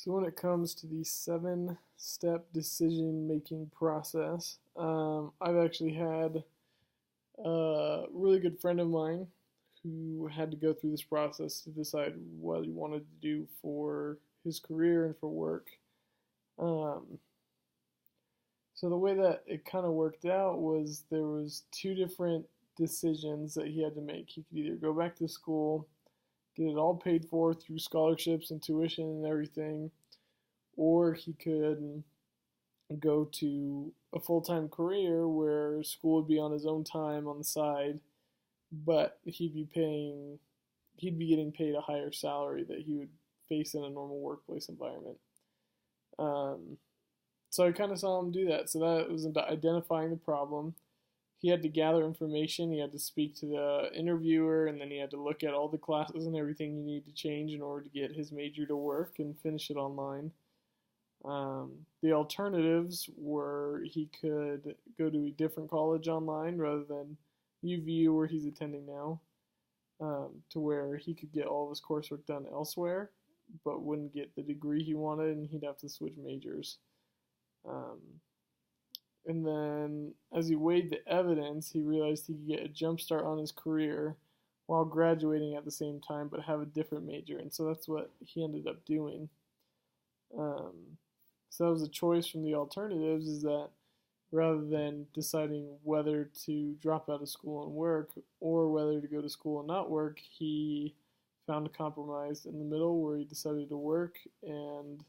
So when it comes to the 7-step decision-making process, I've actually had a really good friend of mine who had to go through this process to decide what he wanted to do for his career and for work. Um, so the way that it kind of worked out was there was two different decisions that he had to make. He could either go back to school, get it all paid for through scholarships and tuition and everything, or he could go to a full-time career where school would be on his own time on the side, but he'd be getting paid a higher salary that he would face in a normal workplace environment. Um, so I kind of saw him do that. So that was identifying the problem. He had to gather information. He had to speak to the interviewer, and then he had to look at all the classes and everything you need to change in order to get his major to work and finish it online. The alternatives were he could go to a different college online rather than UVU, where he's attending now, to where he could get all of his coursework done elsewhere, but wouldn't get the degree he wanted, and he'd have to switch majors. Um, and then, as he weighed the evidence, he realized he could get a jump start on his career while graduating at the same time, but have a different major. And so that's what he ended up doing. Um, so that was a choice from the alternatives, is that rather than deciding whether to drop out of school and work or whether to go to school and not work, he found a compromise in the middle where he decided to work and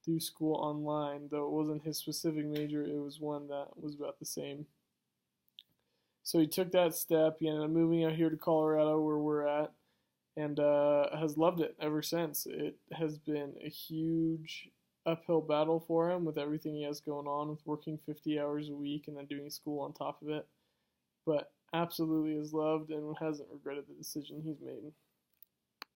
do school online. Though it wasn't his specific major, it was one that was about the same. So he took that step. He ended up moving out here to Colorado, where we're at, and has loved it ever since. It has been a huge uphill battle for him with everything he has going on, with working 50 hours a week and then doing school on top of it, but absolutely has loved and hasn't regretted the decision he's made.